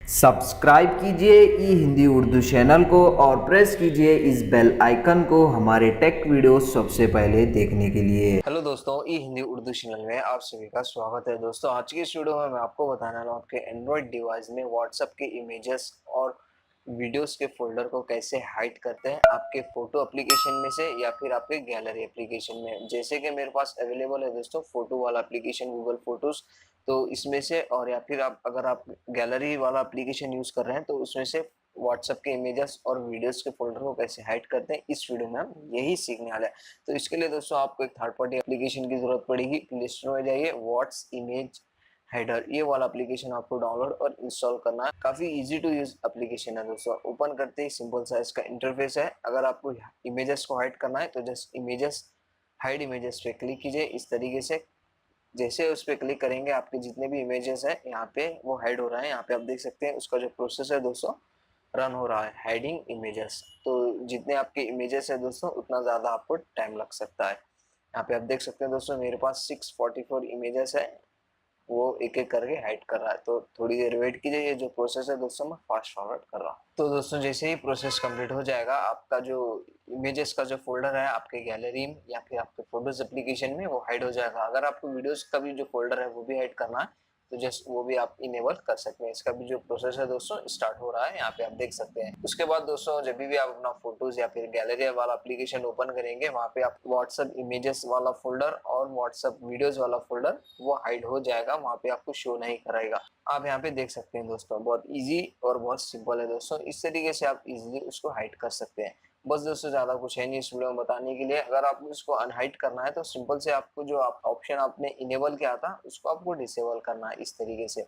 Subscribe कीजिए ई Hindi Urdu channel को और प्रेस कीजिए इस बेल आइकन को हमारे टेक वीडियो सबसे पहले देखने के लिए। हेलो दोस्तों, ई हिंदी उर्दू चैनल में आप सभी का स्वागत है। दोस्तों, आज की इस वीडियो में मैं आपको बताने वाला हूँ आपके एंड्रॉयड डिवाइस में व्हाट्सएप के इमेजेस और वीडियोस के फोल्डर को कैसे हाइड करते हैं आपके फोटो एप्लीकेशन में से या फिर आपके गैलरी एप्लीकेशन में। जैसे कि मेरे पास अवेलेबल है दोस्तों फोटो वाला एप्लीकेशन गूगल फोटोज, तो इसमें से और या फिर आप अगर आप गैलरी वाला एप्लीकेशन यूज कर रहे हैं तो उसमें से व्हाट्सएप के इमेजेस और वीडियोस के फोल्डर को कैसे हाइड करते हैं इस वीडियो में हम यही सीखने वाले हैं। तो इसके लिए दोस्तों आपको एक थर्ड पार्टी एप्लीकेशन की जरूरत पड़ेगी। प्ले स्टोर में जाइए, व्हाट्स इमेज हाइडर ये वाला एप्लीकेशन आपको डाउनलोड और इंस्टॉल करना है। काफी इजी टू यूज एप्लीकेशन है दोस्तों। ओपन करते ही सिंपल सा इसका इंटरफेस है। अगर आपको इमेजेस को हाइड करना है तो जस्ट इमेजेस हाइड इमेजेस पे क्लिक कीजिए इस तरीके से। जैसे उस पर क्लिक करेंगे आपके जितने भी इमेजेस है यहाँ पे वो हाइड हो रहा है। यहाँ पे आप देख सकते हैं उसका जो प्रोसेस है दोस्तों रन हो रहा है, हाइडिंग इमेजेस। तो जितने आपके इमेजेस है दोस्तों उतना ज़्यादा आपको टाइम लग सकता है। यहाँ पे आप देख सकते हैं दोस्तों मेरे पास 644 इमेजेस है, वो एक एक करके हाइड कर रहा है। तो थोड़ी देर वेट कीजिए, ये जो प्रोसेस है दोस्तों मैं फास्ट फॉरवर्ड कर रहा हूँ। तो दोस्तों जैसे ही प्रोसेस कंप्लीट हो जाएगा आपका जो इमेजेस का जो फोल्डर है आपके गैलरी में या फिर आपके फोटोज एप्लीकेशन में वो हाइड हो जाएगा। अगर आपको वीडियोस का भी जो फोल्डर है वो भी हाइड करना है तो जस्ट वो भी आप इनेबल कर सकते हैं। इसका भी जो प्रोसेस है दोस्तों स्टार्ट हो रहा है, यहाँ पे आप देख सकते हैं। उसके बाद दोस्तों जब भी आप अपना फोटोज या फिर गैलरी वाला एप्लीकेशन ओपन करेंगे वहाँ पे आप व्हाट्सएप इमेजेस वाला फोल्डर और व्हाट्सएप वीडियोस वाला फोल्डर वो हाइड हो जाएगा, वहाँ पे आपको शो नहीं करेगा। आप यहाँ पे देख सकते हैं दोस्तों, बहुत ईजी और बहुत सिंपल है दोस्तों। इस तरीके से आप इजीली उसको हाइड कर सकते हैं। बस दोस्तों ज्यादा कुछ है नहीं इस वीडियो में बताने के लिए। अगर आपको इसको अनहाइड करना है तो सिंपल से आपको जो आप ऑप्शन आपने इनेबल किया था उसको आपको डिसेबल करना है। इस तरीके से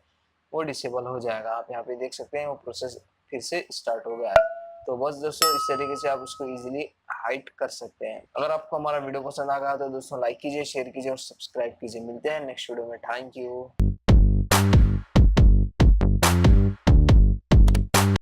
वो डिसेबल हो जाएगा। आप यहाँ पे देख सकते हैं वो प्रोसेस फिर से स्टार्ट हो गया है। तो बस दोस्तों इस तरीके से आप उसको इजीली हाइड कर सकते हैं। अगर आपको हमारा वीडियो पसंद आ गया तो दोस्तों लाइक कीजिए, शेयर कीजिए और सब्सक्राइब कीजिए। मिलते हैं नेक्स्ट वीडियो में। Thank you.